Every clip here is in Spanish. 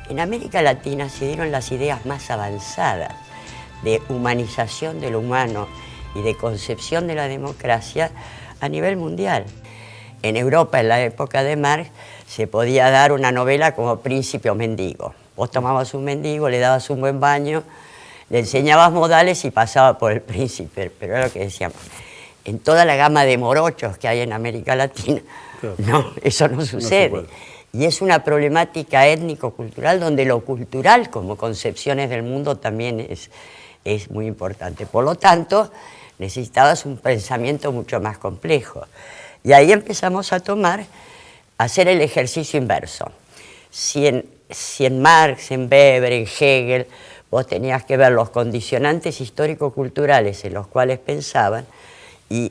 En América Latina se dieron las ideas más avanzadas de humanización de lo humano y de concepción de la democracia a nivel mundial. En Europa, en la época de Marx, se podía dar una novela como Príncipe o Mendigo. Vos tomabas un mendigo, le dabas un buen baño, le enseñabas modales y pasaba por el príncipe. Pero era lo que decíamos. En toda la gama de morochos que hay en América Latina, claro, no, eso no sucede. Y es una problemática étnico-cultural donde lo cultural como concepciones del mundo también es muy importante. Por lo tanto, necesitabas un pensamiento mucho más complejo. Y ahí empezamos a hacer el ejercicio inverso. Si en Marx, en Weber, en Hegel, vos tenías que ver los condicionantes histórico-culturales en los cuales pensaban y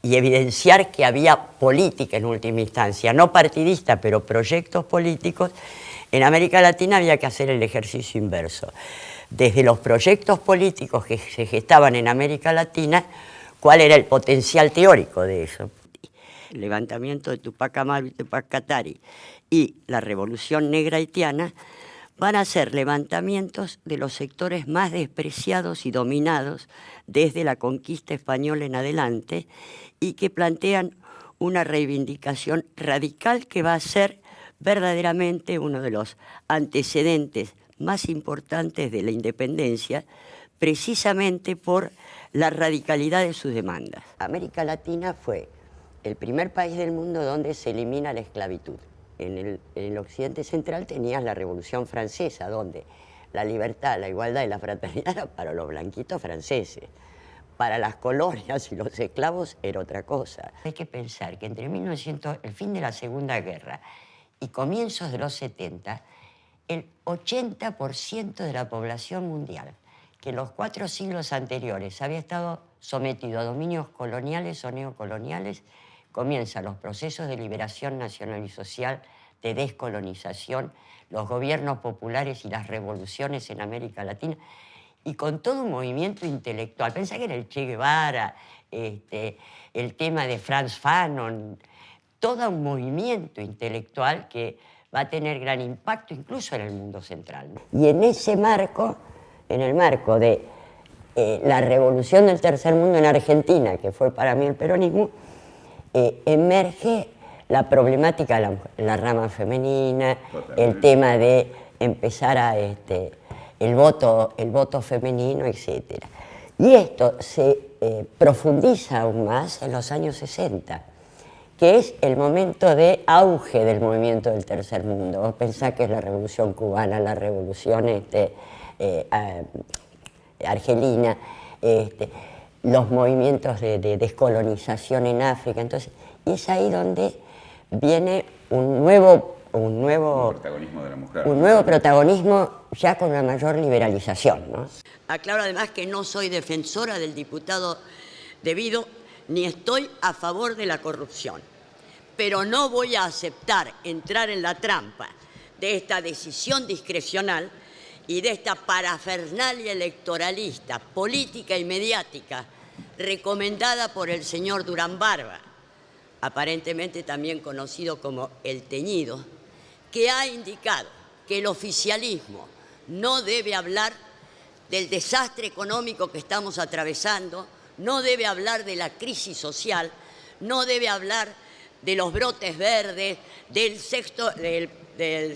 evidenciar que había política en última instancia, no partidista, pero proyectos políticos, en América Latina había que hacer el ejercicio inverso. Desde los proyectos políticos que se gestaban en América Latina, ¿cuál era el potencial teórico de eso? El levantamiento de Tupac Amaru y Tupac Katari y la Revolución Negra Haitiana van a ser levantamientos de los sectores más despreciados y dominados desde la conquista española en adelante y que plantean una reivindicación radical que va a ser verdaderamente uno de los antecedentes más importantes de la independencia, precisamente por la radicalidad de sus demandas. América Latina fue el primer país del mundo donde se elimina la esclavitud. En el occidente central tenías la Revolución Francesa, donde la libertad, la igualdad y la fraternidad era para los blanquitos franceses. Para las colonias y los esclavos era otra cosa. Hay que pensar que entre el fin de la Segunda Guerra y comienzos de los 70, el 80% de la población mundial, que en los 4 siglos anteriores había estado sometido a dominios coloniales o neocoloniales, comienzan los procesos de liberación nacional y social, de descolonización, los gobiernos populares y las revoluciones en América Latina, y con todo un movimiento intelectual. Pensá que era el Che Guevara, el tema de Frantz Fanon, todo un movimiento intelectual que va a tener gran impacto incluso en el mundo central, ¿no? Y en ese marco, en el marco de la revolución del tercer mundo en Argentina, que fue para mí el peronismo, emerge la problemática de la rama femenina, el tema de empezar a el voto femenino, etc. Y esto se profundiza aún más en los años 60, que es el momento de auge del movimiento del tercer mundo. Vos pensás que es la revolución cubana, la revolución argelina, los movimientos de descolonización en África. Entonces, y es ahí donde viene un nuevo protagonismo de la mujer. Un nuevo protagonismo ya con una mayor liberalización, ¿no? Aclaro además que no soy defensora del diputado debido, ni estoy a favor de la corrupción. Pero no voy a aceptar entrar en la trampa de esta decisión discrecional y de esta parafernalia electoralista, política y mediática, recomendada por el señor Durán Barba, aparentemente también conocido como El Teñido, que ha indicado que el oficialismo no debe hablar del desastre económico que estamos atravesando, no debe hablar de la crisis social, no debe hablar de los brotes verdes, del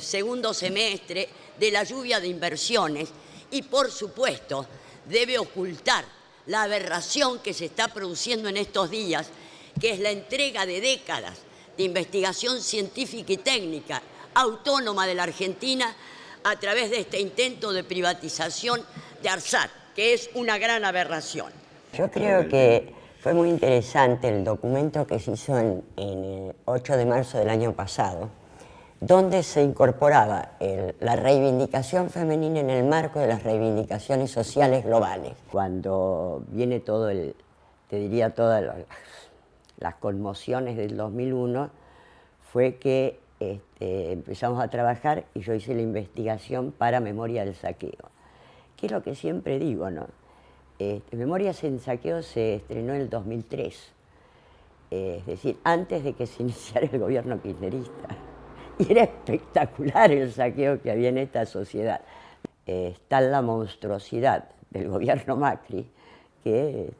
segundo semestre, de la lluvia de inversiones y, por supuesto, debe ocultar la aberración que se está produciendo en estos días, que es la entrega de décadas de investigación científica y técnica autónoma de la Argentina a través de este intento de privatización de ARSAT, que es una gran aberración. Yo creo que fue muy interesante el documento que se hizo en el 8 de marzo del año pasado, donde se incorporaba la reivindicación femenina en el marco de las reivindicaciones sociales globales. Cuando viene te diría todas las conmociones del 2001, fue que empezamos a trabajar y yo hice la investigación para Memoria del Saqueo, que es lo que siempre digo, ¿no? Memorias en Saqueo se estrenó en el 2003, es decir, antes de que se iniciara el gobierno kirchnerista. Y era espectacular el saqueo que había en esta sociedad. Está la monstruosidad del gobierno Macri, que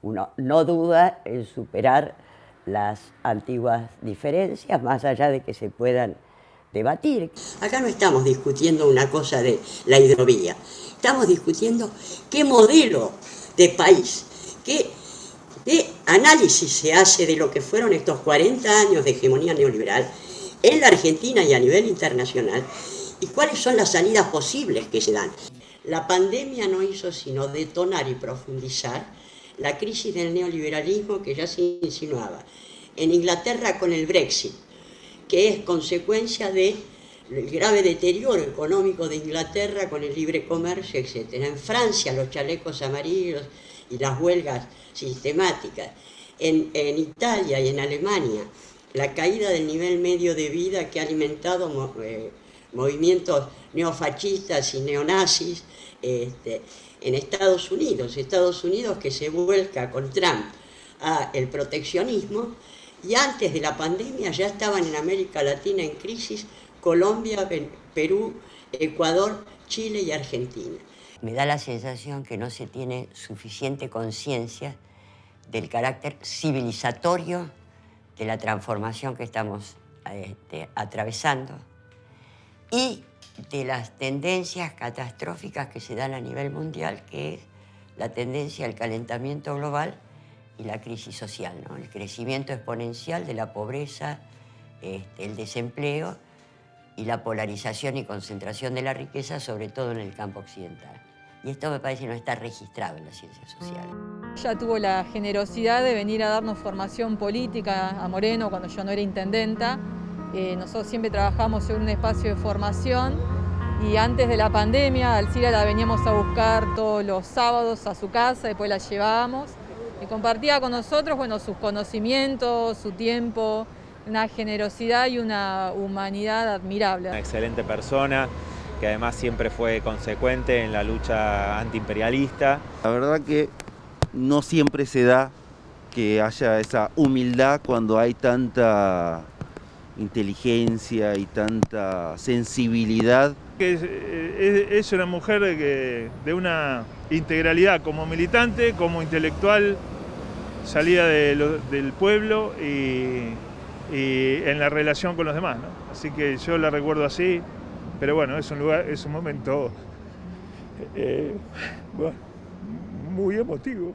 uno no duda en superar las antiguas diferencias, más allá de que se puedan debatir. Acá no estamos discutiendo una cosa de la hidrovía, estamos discutiendo qué modelo de país, qué análisis se hace de lo que fueron estos 40 años de hegemonía neoliberal en la Argentina y a nivel internacional, y cuáles son las salidas posibles que se dan. La pandemia no hizo sino detonar y profundizar la crisis del neoliberalismo que ya se insinuaba. En Inglaterra con el Brexit, que es consecuencia del grave deterioro económico de Inglaterra con el libre comercio, etc. En Francia los chalecos amarillos y las huelgas sistemáticas. En Italia y en Alemania la caída del nivel medio de vida que ha alimentado movimientos neofascistas y neonazis. En Estados Unidos que se vuelca con Trump al proteccionismo, y antes de la pandemia ya estaban en América Latina en crisis Colombia, Perú, Ecuador, Chile y Argentina. Me da la sensación que no se tiene suficiente conciencia del carácter civilizatorio de la transformación que estamos atravesando y de las tendencias catastróficas que se dan a nivel mundial, que es la tendencia al calentamiento global y la crisis social, ¿no? El crecimiento exponencial de la pobreza, el desempleo y la polarización y concentración de la riqueza, sobre todo en el campo occidental. Y esto me parece no está registrado en las ciencias sociales. Ella tuvo la generosidad de venir a darnos formación política a Moreno cuando yo no era intendenta. Nosotros siempre trabajamos en un espacio de formación y antes de la pandemia, Alcira la veníamos a buscar todos los sábados a su casa, después la llevábamos y compartía con nosotros, bueno, sus conocimientos, su tiempo, una generosidad y una humanidad admirable. Una excelente persona, que además siempre fue consecuente en la lucha antiimperialista. La verdad que no siempre se da que haya esa humildad cuando hay tanta inteligencia y tanta sensibilidad. Es una mujer de una integralidad como militante, como intelectual, salida del pueblo y en la relación con los demás, ¿no? Así que yo la recuerdo así, pero bueno, es un momento bueno, muy emotivo.